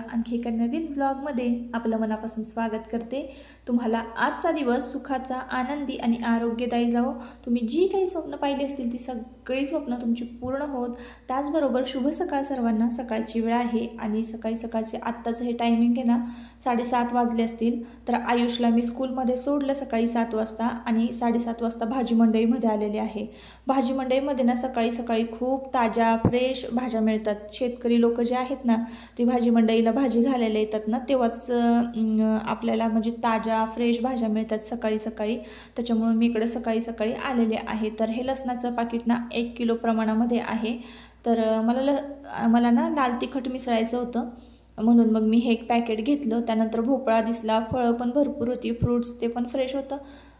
आणखी एका नवीन व्लॉगमध्ये आपलं मनापासून स्वागत करते। तुम्हाला आजचा दिवस सुखाचा, आनंदी आणि आरोग्यदायी जावो। तुम्ही जी काही स्वप्न पाहिली असतील ती सगळी स्वप्न तुमची पूर्ण होत। त्याचबरोबर शुभ सकाळ सर्वांना। सकाळची वेळ आहे आणि सकाळचे आत्ताचं हे टायमिंग आहे ना 7:30 वाजले असतील। तर आयुषला मी स्कूलमध्ये सोडलं सकाळी 7 वाजता आणि 7:30 वाजता भाजी मंडईमध्ये आलेले आहे। भाजी मंडईमध्ये ना सकाळी खूप ताज्या फ्रेश भाज्या मिळतात। शेतकरी लोक जे आहेत ना ती भाजी मंडईला भाजी घालायला येतात ना तेव्हाच आपल्याला म्हणजे ताज्या फ्रेश भाज्या मिळतात सकाळी। त्याच्यामुळे मी इकडे सकाळी आलेले आहे। तर हे लसणाचं पाकिट ना 1 किलो प्रमाणामध्ये आहे। तर मला ना लाल तिखट मिसळायचं होतं म्हणून मग मी हे एक पॅकेट घेतलं। त्यानंतर भोपळा दिसला, फळं पण भरपूर होती, फ्रूट्स ते पण फ्रेश होतं।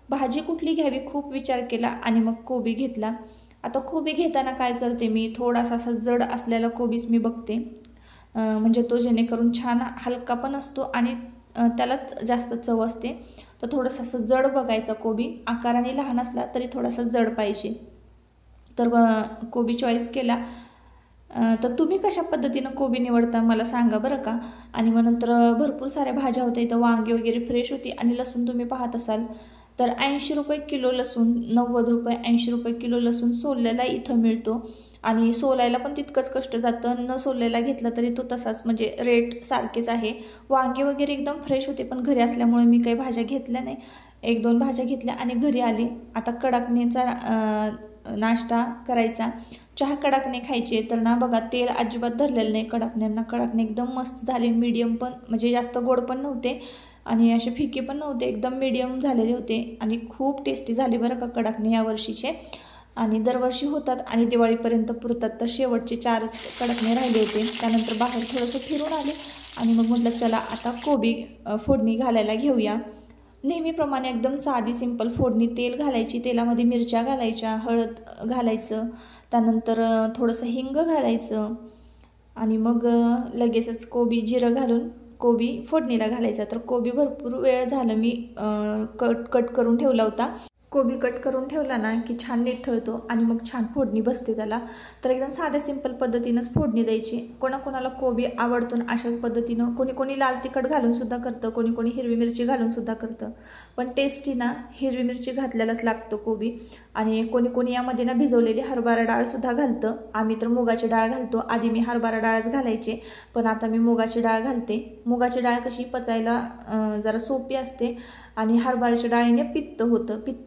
भाजी कुठली घ्यावी खूप विचार केला आणि मग कोबी घेतला। आता कोबी घेताना काय करते मी, थोडासा असा जड असलेला कोबीच मी बघते, म्हणजे तो जेणेकरून छान हलका पण असतो आणि त्यालाच जास्त चव असते। तर थोडंसं असं जड बघायचा कोबी, आकाराने लहान असला तरी थोडासा जड पाहिजे। तर कोबी चॉईस केला। तर तुम्ही कशा पद्धतीनं कोबी निवडता मला सांगा बरं का। आणि मग नंतर भरपूर साऱ्या भाज्या होत्या इथं, वांगी वगैरे फ्रेश होती आणि लसूण तुम्ही पाहत असाल तर 80 रुपये किलो लसूण, 90 रुपये 80 रुपये किलो लसूण सोललेला इथं मिळतो आणि सोलायला पण तितकंच कष्ट जातं। न सोललेला घेतला तरी तो तसाच, म्हणजे रेट सारखेच आहे। वांगे वगैरे एकदम फ्रेश होते पण घरी असल्यामुळे मी काही भाज्या घेतल्या नाही, 1-2 भाज्या घेतल्या आणि घरी आली। आता कडाकणीचा नाश्ता करायचा, चहा कडाकणे खायचे। तर ना बघा तेल अजिबात धरलेलं नाही कडाकण्यांना, कडाकणे एकदम मस्त झाले, मीडियम पण, म्हणजे जास्त गोड पण नव्हते आणि असे फिके पण नव्हते, एकदम मीडियम झालेले होते आणि खूप टेस्टी झाले बरं का कडाकणे या वर्षीचे। आणि दरवर्षी होतात आणि दिवाळीपर्यंत पुरतात। तर शेवटचे 4च कडाकणे राहिले होते। त्यानंतर बाहेर थोडंसं फिरून आले आणि मग म्हटलं चला आता कोबी फोडणी घालायला घेऊया। नेहमीप्रमाणे एकदम साधी सिंपल फोडणी, तेल घालायची, तेलामध्ये मिरच्या घालायच्या, हळद घालायचं, त्यानंतर थोडंसं हिंग घालायचं आणि मग लगेचच कोबी, जिरं घालून कोबी फोडणीला घालायचा। तर कोबी भरपूर वेळ झालं मी कट करून ठेवला होता। कोबी कट करून ठेवला ना की छान निथळतो आणि मग छान फोडणी बसते त्याला। तर एकदम साध्या सिंपल पद्धतीनंच फोडणी द्यायची। कोणाकोणाला कोबी आवडतो अशाच पद्धतीनं, कोणी लाल तिखट घालून सुद्धा करतं, कोणी हिरवी मिरची घालून सुद्धा करतं, पण टेस्टी ना हिरवी मिरची घातल्यालाच लागतं कोबी। आणि कोणी यामध्ये ना भिजवलेली हरभरा डाळ सुद्धा घालतं। आम्ही तर मुगाची डाळ घालतो, आधी मी हरभरा डाळच घालायचे पण आता मी मुगाची डाळ घालते। मुगाची डाळ कशी पचायला जरा सोपी असते आणि हरभऱ्याच्या डाळीने पित्त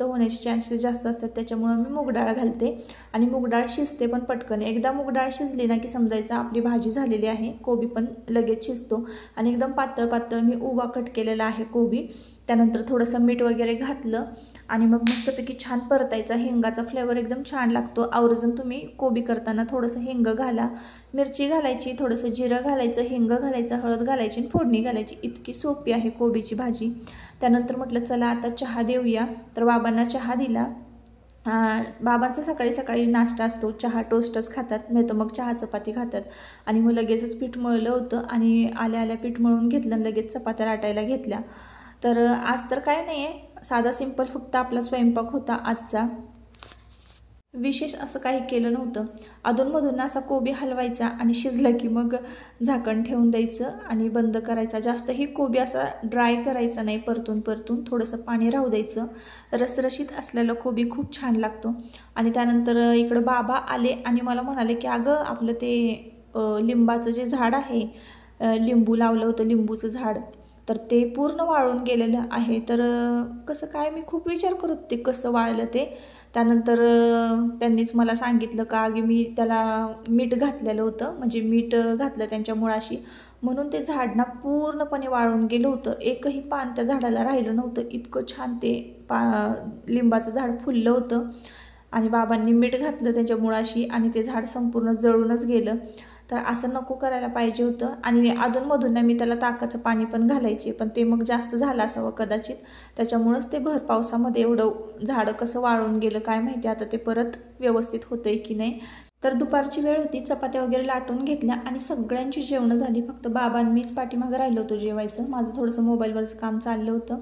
होण्याचे चान्सेस जास्त असतात, त्याच्यामुळे मी मूग डाळ घालते आणि मूग डाळ शिजते पण पटकन। एकदा मूग डाळ शिजली ना की समजायचं आपली भाजी झालेली आहे। कोबी पण लगेच शिजतो आणि एकदम पातळ मी उभा कट केलेला आहे कोबी। त्यानंतर थोडंसं मीठ वगैरे घातलं आणि मग मस्तपैकी छान परतायचा। हिंगाचा फ्लेवर एकदम छान लागतो। आवर्जून तुम्ही कोबी करताना थोडंसं हिंग घाला, मिरची घालायची, थोडंसं जिरं घालायचं, हिंग घालायचं, हळद घालायची आणि फोडणी घालायची। इतकी सोपी आहे कोबीची भाजी। त्यानंतर म्हटलं चला आता चहा देऊया। तर बाबांना चहा दिला। बाबांचा सकाळी नाश्ता असतो, चहा टोस्टच खातात, नाही तर मग चहा चपाती खातात। आणि मग लगेचच पीठ मळलं होतं आणि आल्या पीठ मळून घेतलं आणि लगेच चपात्या लाटायला घेतल्या। तर आज तर काय नाही आहे, साधा सिंपल फक्त आपला स्वयंपाक होता आजचा, विशेष असं काही केलं नव्हतं। अधूनमधून असा कोबी हलवायचा आणि शिजलं की मग झाकण ठेवून द्यायचं आणि बंद करायचा। जास्तही कोबी असा ड्राय करायचा नाही, परतून थोडंसं पाणी राहू द्यायचं। रसरशीत असलेला कोबी खूप छान लागतो। आणि त्यानंतर इकडं बाबा आले आणि मला म्हणाले की अगं आपलं ते लिंबाचं जे झाड आहे, लिंबू लावलं होतं, लिंबूचं झाड, तर ते पूर्ण वाळून गेलेलं आहे। तर कसं काय, मी खूप विचार करत होते कसं वाळलं ते। त्यानंतर त्यांनीच मला सांगितलं का की मी त्याला मीठ घातलेलं होतं, म्हणजे मीठ घातलं त्यांच्या मुळाशी, म्हणून ते झाड ना पूर्णपणे वाळून गेलं होतं। एकही पान त्या झाडाला राहिलं नव्हतं, इतकं छान ते लिंबाचं झाड फुललं होतं। आणि बाबांनी मीठ घातलं त्याच्या मुळाशी आणि ते झाड संपूर्ण जळूनच गेलं। तर असं नको करायला पाहिजे होतं। आणि अधूनमधून मी त्याला ताकाचं पाणी पण घालायचे, पण ते मग जास्त झालं असावं कदाचित, त्याच्यामुळंच ते भर पावसामध्ये एवढं झाडं कसं वाळून गेलं काय माहिती। आता ते परत व्यवस्थित होतंय की नाही। तर दुपारची वेळ होती, चपात्या वगैरे लाटून घेतल्या आणि सगळ्यांची जेवणं झाली, फक्त बाबांनीच पाठीमागं राहिलं होतं जेवायचं। माझं थोडंसं मोबाईलवरचं काम चाललं होतं।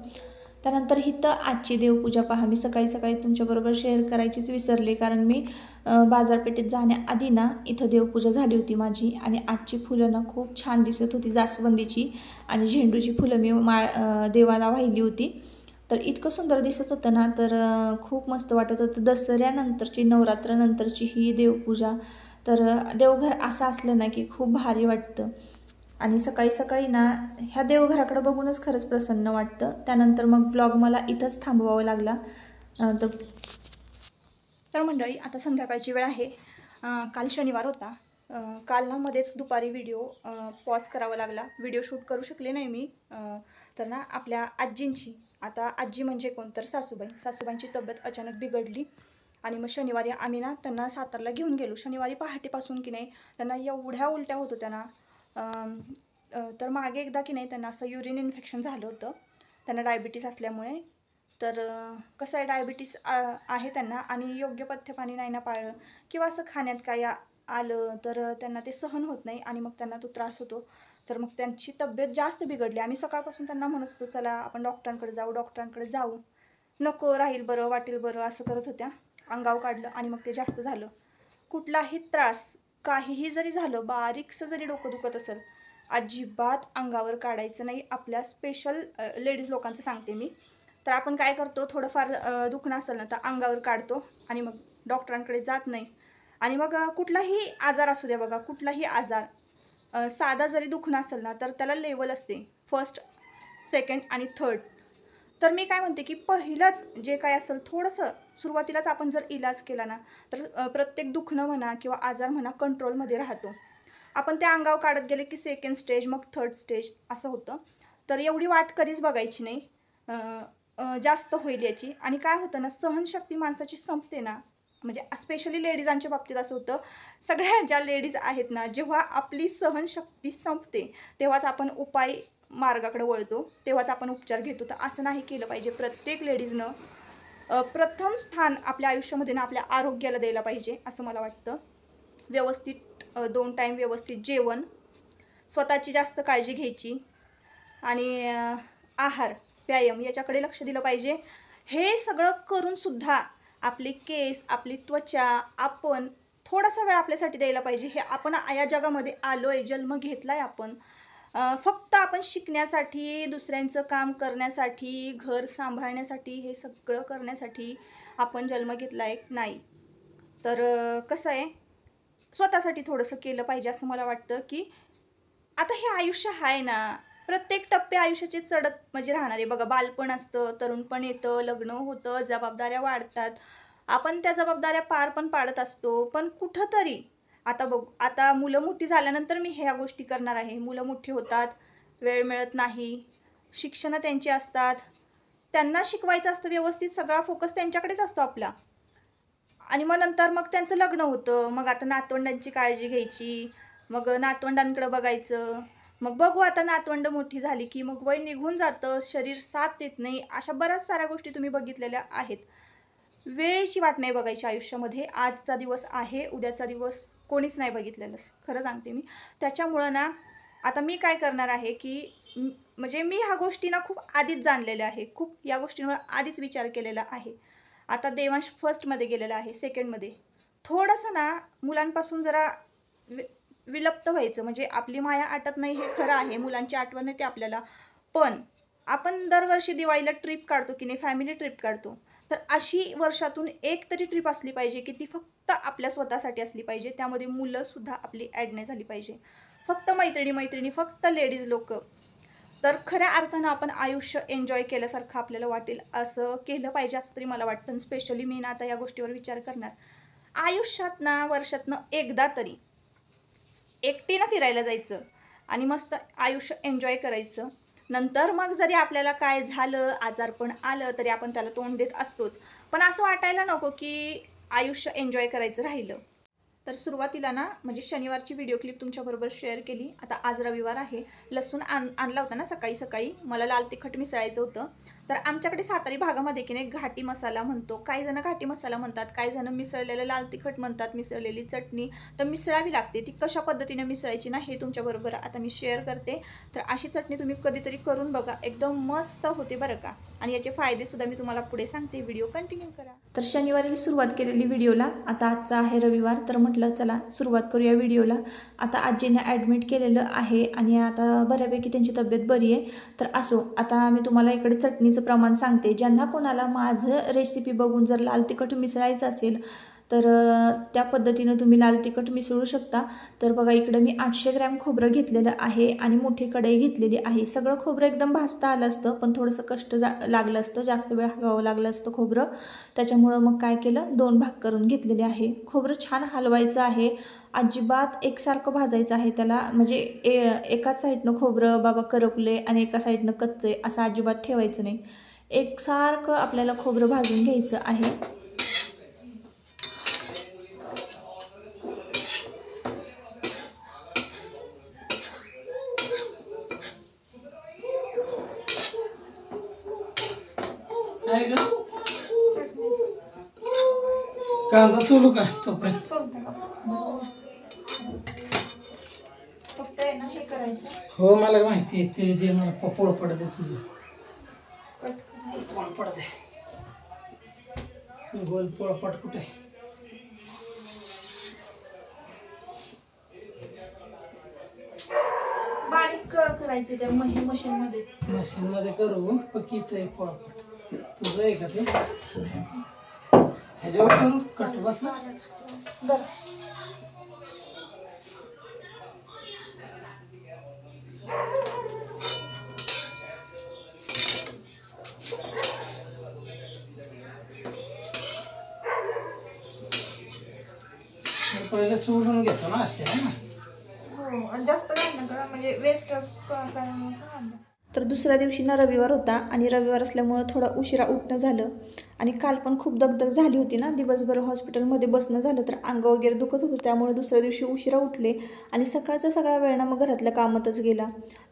त्यानंतर इथं आजची देवपूजा पहा, मी सकाळी सकाळी तुमच्याबरोबर शेअर करायचीच विसरले, कारण मी बाजारपेठेत जाण्याआधी ना इथं देवपूजा झाली होती माझी. आणि आजची फुलं ना खूप छान दिसत होती, जास्वंदीची आणि झेंडूची फुलं मी देवाला वाहिली होती. तर इतकं सुंदर दिसत होतं ना, तर खूप मस्त वाटत होतं. दसऱ्यानंतरची, नवरात्रानंतरची ही देवपूजा, तर देवघर असं असलं ना की खूप भारी वाटतं. आणि सकाळी सकाळी ना ह्या देवघराकडे बघूनच खरंच प्रसन्न वाटतं. त्यानंतर मग ब्लॉग मला इथंच थांबवावा लागला. तर मंडळी, आता संध्याकाळची वेळ आहे. काल शनिवार होता. काल ना मध्येच दुपारी व्हिडिओ पॉज करावा लागला, व्हिडिओ शूट करू शकले नाही मी. तर ना आपल्या आजींची, आता आजी म्हणजे कोण तर सासूबाईंची तब्येत अचानक बिघडली. आणि मग शनिवारी आम्ही ना त्यांना सातारला घेऊन गेलो. शनिवारी पहाटेपासून की नाही त्यांना एवढ्या उलट्या होत होत्या ना. तर मागे एकदा की नाही त्यांना असं युरिन इन्फेक्शन झालं होतं, त्यांना डायबिटीस असल्यामुळे. तर कसं आहे, डायबिटीस आहे त्यांना, आणि योग्य पथ्यपाणी नाही ना पाळलं किंवा असं खाण्यात काय आलं तर त्यांना ते सहन होत नाही आणि मग त्यांना तो त्रास होतो. तर मग त्यांची तब्येत जास्त बिघडली. आम्ही सकाळपासून त्यांना म्हणत होतो, चला आपण डॉक्टरांकडे जाऊ. नको, राहील बरं, वाटेल बरं, असं करत होत्या. अंगाव काढलं आणि मग ते जास्त झालं. कुठलाही त्रास, काहीही जरी झालं, बारीकसं जरी डोकं दुखत असेल, अजिबात अंगावर काढायचं नाही. आपल्या स्पेशल लेडीज लोकांचं सांगते मी. तर आपण काय करतो, थोडंफार दुखणं असेल ना तर अंगावर काढतो आणि मग डॉक्टरांकडे जात नाही. आणि मग कुठलाही आजार असू द्या बघा, कुठलाही आजार साधा जरी दुखणं असेल ना तर त्याला लेवल असते, फर्स्ट, सेकंड आणि थर्ड. तर मी काय म्हणते की पहिलंच जे काय असेल थोडंसं सुरुवातीलाच आपण जर इलाज केला ना तर प्रत्येक दुखणं म्हणा किंवा आजार म्हणा कंट्रोलमध्ये राहतो. आपण त्या अंगावर काढत गेले की सेकंड स्टेज, मग थर्ड स्टेज असं होतं. तर एवढी वाट कधीच बघायची नाही, जास्त होईल याची. आणि काय होतं ना, सहनशक्ती माणसाची संपते ना, म्हणजे स्पेशली लेडीजांच्या बाबतीत असं होतं. सगळ्या ज्या लेडीज आहेत ना, जेव्हा आपली सहनशक्ती संपते तेव्हाच आपण उपाय मार्गाकडे वळतो, तेव्हाच आपण उपचार घेतो. तर असं नाही केलं पाहिजे. प्रत्येक लेडीजनं प्रथम स्थान आपल्या आयुष्यामध्ये ना आपल्या आरोग्याला द्यायला पाहिजे, असं मला वाटतं. व्यवस्थित 2 टाईम व्यवस्थित जेवण, स्वतःची जास्त काळजी घ्यायची, आणि आहार, व्यायाम याच्याकडे लक्ष दिलं पाहिजे. हे सगळं करूनसुद्धा आपले केस, आपली त्वचा, आपण थोडासा वेळ आपल्यासाठी द्यायला पाहिजे. हे आपण या जगामध्ये आलो आहे, जन्म घेतला आहे आपण फक्त आपण शिकण्यासाठी, दुसऱ्यांचं काम करण्यासाठी, घर सांभाळण्यासाठी, हे सगळं करण्यासाठी आपण जन्म घेतला आहे नाही. तर कसं आहे, स्वतःसाठी थोडंसं केलं पाहिजे असं मला वाटतं. की आता हे आयुष्य आहे ना, प्रत्येक टप्पे आयुष्याचे चढत म्हणजे राहणार आहे बघा. बालपण असतं, तरुणपण येतं, लग्न होतं, जबाबदाऱ्या वाढतात, आपण त्या जबाबदाऱ्या पार पण पाडत असतो. पण कुठंतरी आता बघू, आता मुलं मोठी झाल्यानंतर मी ह्या गोष्टी करणार आहे. मुलं मोठी होतात, वेळ मिळत नाही, शिक्षणं त्यांची असतात, त्यांना शिकवायचं असतं व्यवस्थित, सगळा फोकस त्यांच्याकडेच असतो आपला. आणि मग नंतर मग त्यांचं लग्न होतं, मग आता नातवंडांची काळजी घ्यायची, मग नातवंडांकडे बघायचं. मग बघू, आता नातवंड मोठी झाली की मग वय निघून जातं, शरीर साथ देत नाही, अशा बऱ्याच साऱ्या गोष्टी तुम्ही बघितलेल्या आहेत. वेळेची वाट नाही बघायची आयुष्यामध्ये. आजचा दिवस आहे, उद्याचा दिवस कोणीच नाही बघितलेलं, खरं सांगते मी. त्याच्यामुळं ना आता मी काय करणार आहे की म्हणजे मी ह्या गोष्टी ना खूप आधीच जाणलेल्या आहे, खूप या गोष्टींवर आधीच विचार केलेला आहे. आता देवांश फर्स्टमध्ये गेलेला आहे, सेकंडमध्ये थोडंसं ना मुलांपासून जरा विलुप्त व्हायचं. म्हणजे आपली माया आटत नाही हे खरं आहे, मुलांची आठवण येते आपल्याला. पण आपण दरवर्षी दिवाळीला ट्रिप काढतो की नाही, फॅमिली ट्रिप काढतो. तर अशी वर्षातून एक तरी ट्रिप असली पाहिजे की ती फक्त आपल्या स्वतःसाठी असली पाहिजे. त्यामध्ये मुलंसुद्धा आपली ॲड नाही झाली पाहिजे. फक्त मैत्रिणी, फक्त लेडीज लोक. तर खऱ्या अर्थानं आपण आयुष्य एन्जॉय केल्यासारखं आपल्याला वाटेल असं केलं पाहिजे, असं तरी मला वाटतं. स्पेशली मी ना आता या गोष्टीवर विचार करणार. आयुष्यात ना वर्षातनं एकदा तरी एकटीनं फिरायला जायचं आणि मस्त आयुष्य एन्जॉय करायचं. नंतर मग जरी आपल्याला काय झालं, आजारपण आलं, तरी आपण त्याला तोंड देत असतोच. पण असं वाटायला नको की आयुष्य एन्जॉय करायचं राहिलं. तर सुरुवातीला ना म्हणजे शनिवारची व्हिडिओ क्लिप तुमच्याबरोबर शेअर केली. आता आज रविवार आहे. लसूण आणला होता ना सकाळी सकाळी, मला लाल तिखट मिसळायचं होतं. तर आमच्याकडे सातारी भागामध्ये की नाही घाटी मसाला म्हणतो, काही जण घाटी मसाला म्हणतात, काही जण मिसळलेलं लाल तिखट म्हणतात, मिसळलेली चटणी. तर मिसळावी लागते, ती कशा पद्धतीने मिसळायची ना हे तुमच्याबरोबर आता मी शेअर करते. तर अशी चटणी तुम्ही कधीतरी करून बघा, एकदम मस्त होते बरं का. आणि याचे फायदे सुद्धा मी तुम्हाला पुढे सांगते, व्हिडिओ कंटिन्यू करा. तर शनिवारी सुरुवात केलेली व्हिडिओला, आता आजचा आहे रविवार, तर म्हटलं चला सुरुवात करूया व्हिडिओला. आता आजीने ॲडमिट केलेलं आहे आणि आता बऱ्यापैकी त्यांची तब्येत बरी आहे. तर असो, आता मी तुम्हाला इकडे चटणीचं प्रमाण सांगते. ज्यांना कोणाला माझं रेसिपी बघून जर लाल तिखट मिसळायचं असेल तर त्या पद्धतीनं तुम्ही लाल तिखट मिसळू शकता. तर बघा इकडं मी 800 ग्रॅम खोबरं घेतलेलं आहे आणि मोठी कढई घेतलेली आहे. सगळं खोबरं एकदम भाजता आलं असतं, पण थोडंसं कष्ट लागलं असतं, जास्त वेळ हलवावं लागलं असतं खोबरं. त्याच्यामुळं मग काय केलं, 2 भाग करून घेतलेले आहे. खोबरं छान हलवायचं आहे, अजिबात एकसारखं भाजायचं आहे त्याला. म्हणजे एकाच साईडनं खोबरं बाबा करपले आणि एका साईडनं कच्चे असं अजिबात ठेवायचं नाही. एकसारखं आपल्याला खोबरं भाजून घ्यायचं आहे. कांदा सोलू का तोपर्यंत? फक्त आहे ना हे करायचं. हो मला माहिती आहे, ते दे मला पोळ पडते तुझं, पोळ पडते गोल पोळपट कुठे? बारीक करायचं त्या मशीन मध्ये करू. पकीत आहे पोळपट तुझं आहे का ते? ह्याच्यावर करू कट बसला बरं. पहिले सोडून घेतो ना असे ना. हो, जास्त घालणं म्हणजे वेस्ट. तर दुसऱ्या दिवशी ना रविवार होता आणि रविवार असल्यामुळं थोडा उशिरा उठणं झालं आणि काल पण खूप दगदग झाली होती ना, दिवसभर हॉस्पिटलमध्ये बसणं झालं, तर अंग वगैरे दुखत होतं. त्यामुळे दुसऱ्या दिवशी उशिरा उठले आणि सकाळचा सगळा वेळ ना मग घरातल्या कामातच गेला.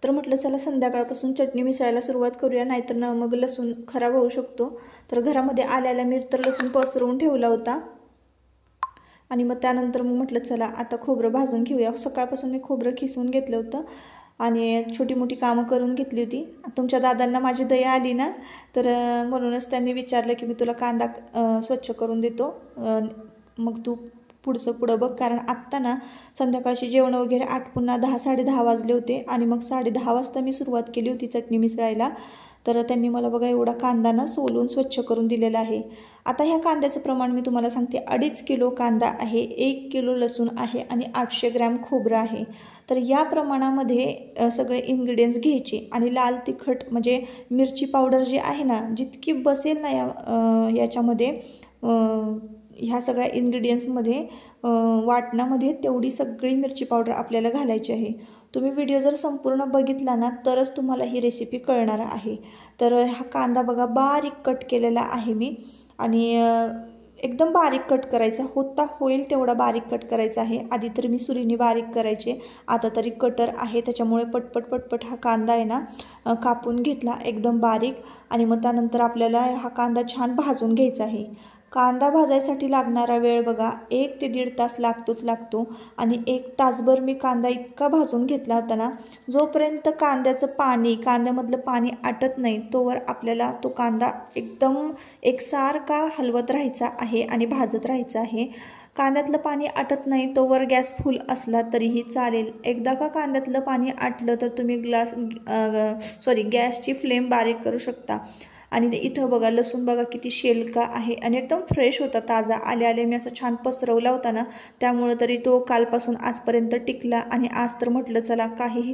तर म्हटलं चला संध्याकाळपासून चटणी मिसळायला सुरुवात करूया, नाहीतर ना मग लसूण खराब होऊ शकतो. तर घरामध्ये आल्याला मी तर लसूण पसरवून ठेवला होता आणि मग त्यानंतर मग म्हटलं चला आता खोबरं भाजून घेऊया. सकाळपासून मी खोबरं खिसून घेतलं होतं आणि छोटी मोठी कामं करून घेतली होती. तुमच्या दादांना माझी दया आली ना, तर म्हणूनच त्यांनी विचारलं की मी तुला कांदा स्वच्छ करून देतो, मग तू पुढं बघ. कारण आत्ता ना संध्याकाळची जेवण वगैरे आटपून 10-10:30 वाजले होते आणि मग 10:30 वाजता मी सुरुवात केली होती चटणी मिसळायला. तर त्यांनी मला बघा एवढा कांदा ना सोलून स्वच्छ करून दिलेला आहे. आता ह्या कांद्याचं प्रमाण मी तुम्हाला सांगते. 2.5 किलो कांदा आहे, 1 किलो लसूण आहे आणि 800 ग्रॅम खोबरं आहे. तर या प्रमाणामध्ये सगळे इन्ग्रेडियंट्स घ्यायचे आणि लाल तिखट म्हणजे मिरची पावडर जी आहे ना, जितकी बसेल ना याच्यामध्ये ह्या सगळ्या इन्ग्रेडियंट्समध्ये वाटणामध्ये तेवढी सगळी मिरची पावडर आपल्याला घालायची आहे. तुम्ही व्हिडिओ जर संपूर्ण बघितला ना तरच तुम्हाला ही रेसिपी कळणार आहे. तर हा कांदा बघा बारीक कट केलेला आहे मी आणि एकदम बारीक कट करायचा, होईल तेवढा बारीक कट करायचा आहे. आधी तर मी सुरीने बारीक करायचे, आता तरी कटर आहे त्याच्यामुळे पटपट हा कांदा आहे ना कापून घेतला एकदम बारीक. आणि मग त्यानंतर आपल्याला हा कांदा छान भाजून घ्यायचा आहे. कांदा भाजायसाठी लागणारा वेळ बघा 1 ते 1.5 तास लागतो आणि 1 तासभर मी कांदा इतका भाजून घेतला होता ना, जोपर्यंत कांद्यामधलं पाणी आटत नाही तोवर आपल्याला तो कांदा एकदम एकसारखा हलवत राहायचा आहे आणि भाजत राहायचा आहे. कांद्यातलं पाणी आटत नाही तोवर गॅस फुल असला तरीही चालेल. एकदा का कांद्यातलं पाणी आटलं तर तुम्ही गॅसची फ्लेम बारीक करू शकता. आणि इथं बघा लसूण बघा किती शेलका आहे आणि एकदम फ्रेश होता, ताजा. आले मी असं छान पसरवला होता ना, त्यामुळं तरी तो कालपासून आजपर्यंत टिकला. आणि आज तर म्हटलं चला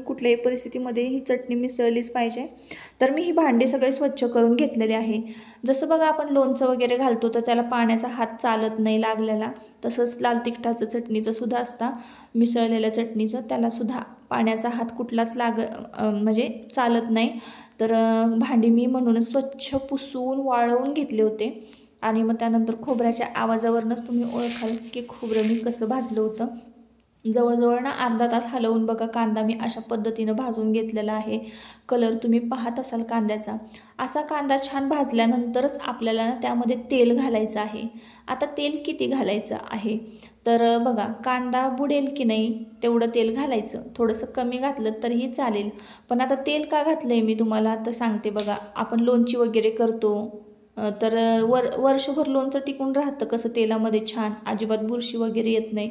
कुठल्याही परिस्थितीमध्ये ही चटणी मिसळलीच पाहिजे. तर मी ही भांडी सगळे स्वच्छ करून घेतलेले आहे. जसं बघा आपण लोणचं वगैरे घालतो तर त्याला पाण्याचा हात चालत नाही लागलेला, तसंच लाल तिखटाचं चटणीचं सुद्धा असतं, मिसळलेल्या चटणीचं त्याला सुद्धा पाण्याचा हात कुठलाच म्हणजे चालत नाही. तर भांडी मी म्हणूनच स्वच्छ पुसून वाळवून घेतले होते. आणि मग त्यानंतर खोबऱ्याच्या आवाजावरूनच तुम्ही ओळखाल की खोबरं मी कसं भाजलं होतं. जवळजवळ ना अर्धा तास हलवून बघा कांदा मी अशा पद्धतीनं भाजून घेतलेला आहे. कलर तुम्ही पाहत असाल कांद्याचा. असा कांदा छान भाजल्यानंतरच आपल्याला ना त्यामध्ये तेल घालायचं आहे. आता तेल किती घालायचं आहे तर बघा, कांदा बुडेल की नाही तेवढं तेल घालायचं. थोडंसं कमी घातलं तरीही चालेल. पण आता तेल का घातलं आहे मी तुम्हाला आता सांगते बघा. आपण लोणची वगैरे करतो तर वर्षभर लोणचं टिकून राहतं कसं तेलामध्ये छान, अजिबात बुरशी वगैरे येत नाही.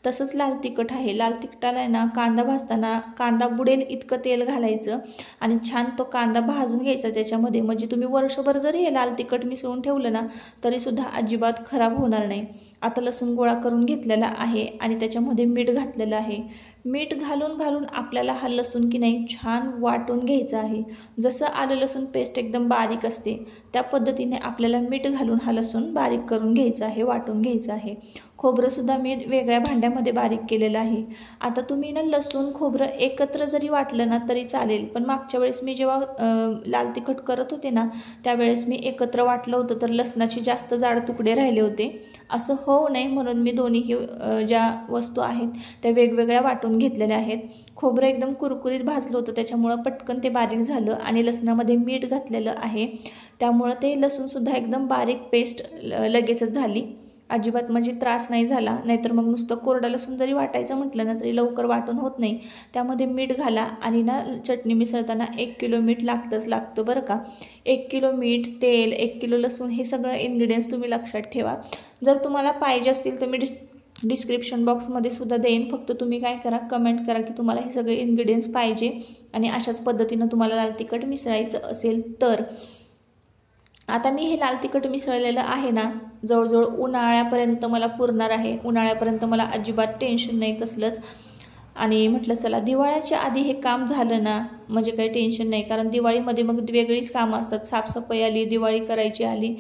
तसंच लाल तिखट आहे. लाल तिखटाला आहे ना कांदा भाजताना कांदा बुडेल इतकं तेल घालायचं आणि छान तो कांदा भाजून घ्यायचा त्याच्यामध्ये. म्हणजे तुम्ही वर्षभर जरी हे लाल तिखट मिसळून ठेवलं ना तरीसुद्धा अजिबात खराब होणार नाही. आता लसूण गोळा करून घेतलेला आहे आणि त्याच्यामध्ये मीठ घातलेलं आहे. मीठ घालून आपल्याला हा लसूण की नाही छान वाटून घ्यायचा आहे. जसं आलं लसूण पेस्ट एकदम बारीक असते त्या पद्धतीने आपल्याला मीठ घालून हा लसूण बारीक करून घ्यायचा आहे, वाटून घ्यायचं आहे. खोबरंसुद्धा मी वेगळ्या भांड्यामध्ये बारीक केलेलं आहे. आता तुम्ही ना लसूण खोबरं एकत्र जरी वाटलं ना तरी चालेल. पण मागच्या वेळेस मी जेव्हा लाल तिखट करत होते ना त्यावेळेस मी एकत्र वाटलं होतं तर लसणाचे जास्त जाड तुकडे राहिले होते. असं होऊ नये म्हणून मी दोन्ही ज्या वस्तू आहेत त्या वेगवेगळ्या वाटून घेतलेल्या आहेत. खोबरं एकदम कुरकुरीत भाजलं होतं त्याच्यामुळं पटकन ते बारीक झालं आणि लसणामध्ये मीठ घातलेलं आहे त्यामुळं ते लसूणसुद्धा एकदम बारीक पेस्ट लगेचच झाली. अजिबात म्हणजे त्रास नाही झाला. नाहीतर मग नुसतं कोरडा लसूण जरी वाटायचं म्हटलं ना तरी लवकर वाटून होत नाही. त्यामध्ये मीठ घाला आणि ना चटणी मिसळताना 1 किलो मीठ लागतं बरं का. 1 किलो मीठ, तेल, 1 किलो लसूण हे सगळं इन्ग्रेडियंट्स तुम्ही लक्षात ठेवा. जर तुम्हाला पाहिजे असतील तर मी डिस्क्रिप्शन बॉक्समध्ये सुद्धा देईन. फक्त तुम्ही काय करा, कमेंट करा की तुम्हाला हे सगळे इन्ग्रेडियंट्स पाहिजे आणि अशाच पद्धतीनं तुम्हाला लाल तिखट मिसळायचं असेल तर. आता मी हे लाल तिखट मिसळलेलं आहे ना जवळजवळ उन्हाळ्यापर्यंत मला पुरणार आहे. उन्हाळ्यापर्यंत मला अजिबात टेन्शन नाही कसलंच. आणि म्हटलं चला दिवाळीच्या आधी हे काम झालं ना म्हणजे काही टेन्शन नाही. कारण दिवाळीमध्ये मग वेगळीच कामं असतात. साफसफाई आली, दिवाळी करायची आली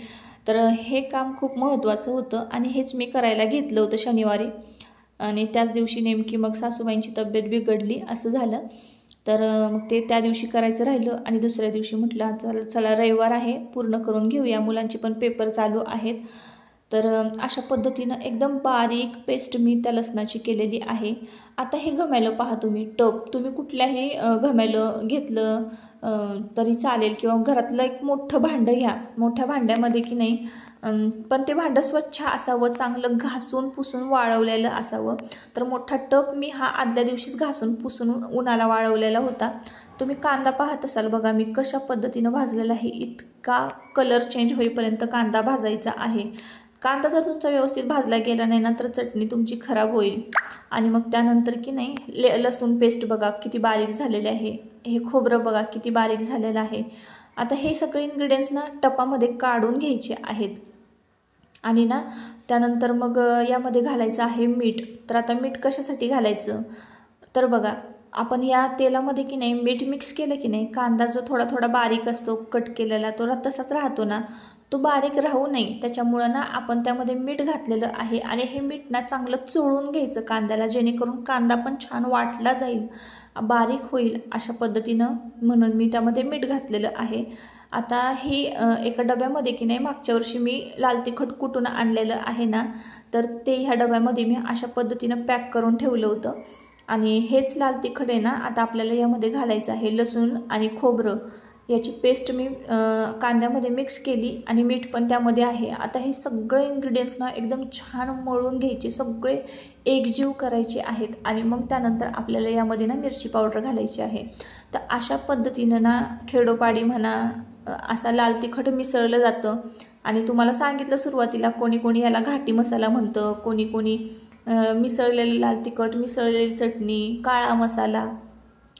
तर हे काम खूप महत्त्वाचं होतं आणि हेच मी करायला घेतलं होतं शनिवारी. आणि त्याच दिवशी नेमकी मग सासूबाईंची तब्येत बिघडली असं झालं. तर मग ते त्या दिवशी करायचं राहिलं आणि दुसऱ्या दिवशी म्हटलं चला रविवार आहे पूर्ण करून घेऊया. मुलांचे पण पेपर चालू आहेत. तर अशा पद्धतीनं एकदम बारीक पेस्ट मी त्या लसणाची केलेली आहे. आता हे घमेलं पहा तुम्ही. टप तुम्ही कुठल्याही घमेलं घेतलं तरी चालेल किंवा घरातलं एक मोठं भांडं घ्या. मोठ्या भांड्यामध्ये की नाही पण ते भांडं स्वच्छ असावं, चांगलं घासून पुसून वाळवलेलं असावं. तर मोठा टप मी हा आदल्या दिवशीच घासून पुसून उन्हाला वाळवलेला होता. तुम्ही कांदा पाहत असाल बघा मी कशा पद्धतीनं भाजलेला आहे. इतका कलर चेंज होईपर्यंत कांदा भाजायचा आहे. कांदा जर तुमचा व्यवस्थित भाजला गेला नाही ना तर चटणी तुमची खराब होईल. आणि मग त्यानंतर की नाही लसूण पेस्ट बघा किती बारीक झालेले आहे. हे खोबरं बघा किती बारीक झालेलं आहे. आता हे सगळे इन्ग्रेडियंट्स ना टपामध्ये काढून घ्यायचे आहेत. आणि ना त्यानंतर मग यामध्ये घालायचं आहे मीठ. तर आता मीठ कशासाठी घालायचं तर बघा, आपण या तेलामध्ये की नाही मीठ मिक्स केलं की नाही कांदा जो थोडा थोडा बारीक असतो कट केलेला तो तसाच राहतो ना, तो बारीक राहू नये त्याच्यामुळं ना आपण त्यामध्ये मीठ घातलेलं आहे. आणि हे मीठ ना चांगलं चोळून घ्यायचं कांद्याला, जेणेकरून कांदा पण छान वाटला जाईल, बारीक होईल अशा पद्धतीनं. म्हणून मी त्यामध्ये मीठ घातलेलं आहे. आता ही एका डब्यामध्ये की नाही मागच्या वर्षी मी लाल तिखट कुटून आणलेलं आहे ना तर ते ह्या डब्यामध्ये मी अशा पद्धतीनं पॅक करून ठेवलं होतं. आणि हेच लाल तिखट आहे ना आता आपल्याला यामध्ये घालायचं आहे. लसूण आणि खोबरं याची पेस्ट मी कांद्यामध्ये मिक्स केली आणि मीठ पण त्यामध्ये आहे. आता हे सगळे इन्ग्रेडियंट्स ना एकदम छान मळून घ्यायचे, सगळे एकजीव करायचे आहेत. आणि मग त्यानंतर आपल्याला यामध्ये ना मिरची पावडर घालायची आहे. तर अशा पद्धतीनं ना खेडोपाडी म्हणा असा लाल तिखट मिसळलं जातं. आणि तुम्हाला सांगितलं सुरुवातीला कोणी कोणी याला घाटी मसाला म्हणतं, कोणी कोणी मिसळलेलं लाल तिखट, मिसळलेली चटणी, काळा मसाला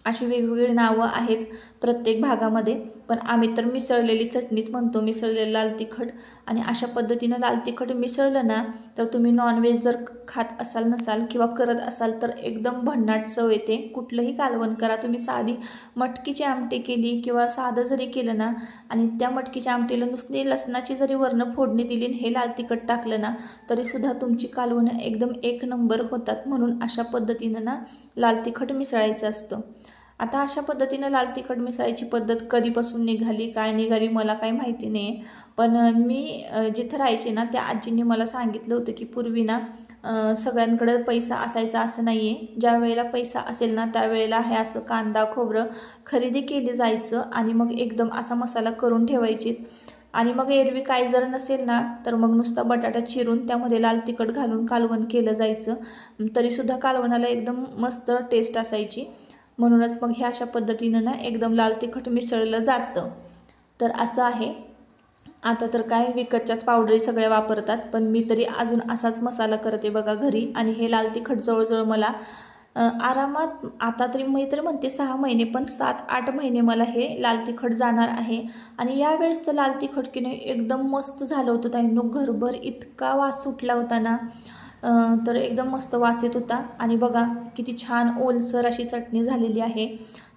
अशी वेगवेगळी नावं आहेत प्रत्येक भागामध्ये. पण आम्ही तर मिसळलेली चटणीच म्हणतो, मिसळलेलं लाल तिखट. आणि अशा पद्धतीनं लाल तिखट मिसळलं ना तर तुम्ही नॉनव्हेज जर खात असाल नसाल किंवा करत असाल तर एकदम भन्नाट चव येते. कुठलंही कालवण करा तुम्ही, साधी मटकीची आमटी केली किंवा साधं जरी केलं ना आणि त्या मटकीच्या आमटीला नुसती लसणाची जरी वर्ण फोडणी दिली हे लाल तिखट टाकलं ना तरीसुद्धा तुमची कालवणं एकदम एक नंबर होतात. म्हणून अशा पद्धतीनं ना लाल तिखट मिसळायचं असतं. आता अशा पद्धतीनं लाल तिखट मिसळायची पद्धत कधीपासून निघाली, काय निघाली मला काही माहिती नाही. पण मी जिथं राहायचे ना त्या आजींनी मला सांगितलं होतं की पूर्वी ना सगळ्यांकडे पैसा असायचा असं नाही आहे. ज्या वेळेला पैसा असेल ना त्यावेळेला हे असं कांदा खोबरं खरेदी केली जायचं आणि मग एकदम असा मसाला करून ठेवायची. आणि मग एरवी काही जर नसेल ना तर मग नुसता बटाटा चिरून त्यामध्ये लाल तिखट घालून कालवण केलं जायचं. तरीसुद्धा कालवणाला एकदम मस्त टेस्ट असायची. म्हणूनच मग ह्या अशा पद्धतीनं ना एकदम लाल तिखट मिसळलं जातं. तर असं आहे. आता तर काय विकतच्याच पावडरी सगळ्या वापरतात, पण मी तरी अजून असाच मसाला करते बघा घरी. आणि हे लाल तिखट जवळजवळ मला आरामात आता तरी मी तर म्हणते 6 महिने, पण 7-8 महिने मला हे लाल तिखट जाणार आहे. आणि यावेळेस तर लाल तिखट की नाही एकदम मस्त झालं होतं ताईंनो. घरभर इतका वास सुटला होता ना, तर एकदम मस्त वास येत होता. आणि बघा किती छान ओलसर अशी चटणी झालेली आहे.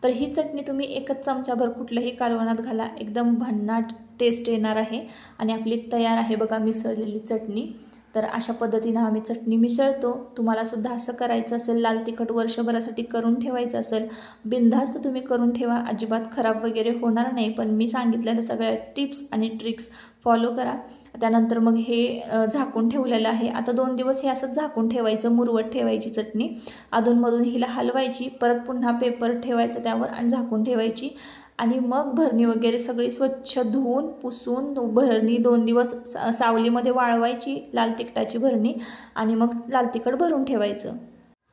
तर ही चटणी तुम्ही एकच चमचाभर कुठल्याही कालवणात घाला, एकदम भन्नाट टेस्ट येणार आहे. आणि आपली तयार आहे बघा मिसळलेली चटणी. तर अशा पद्धतीनं आम्ही चटणी मिसळतो. तुम्हालासुद्धा असं करायचं असेल, लाल तिखट वर्षभरासाठी करून ठेवायचं असेल, बिनधास्त तुम्ही करून ठेवा, अजिबात खराब वगैरे होणार नाही. पण मी सांगितलेल्या सगळ्या टिप्स आणि ट्रिक्स फॉलो करा. त्यानंतर मग हे झाकून ठेवलेलं आहे. आता 2 दिवस हे असंच झाकून ठेवायचं, मुरवत ठेवायची चटणी. अधूनमधून हिला हलवायची, परत पुन्हा पेपर ठेवायचं त्यावर आणि झाकून ठेवायची. आणि मग भरणी वगैरे सगळी स्वच्छ धुवून पुसून भरणी 2 दिवस सावलीमध्ये वाळवायची, लाल तिखटाची भरणी. आणि मग लाल तिखट भरून ठेवायचं.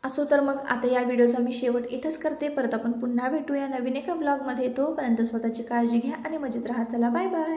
असो तर मग आता या व्हिडिओचा मी शेवट इथंच करते. परत आपण पुन्हा भेटूया नवीन एका ब्लॉगमध्ये. तोपर्यंत स्वतःची काळजी घ्या आणि मजेत राहा. चला बाय बाय.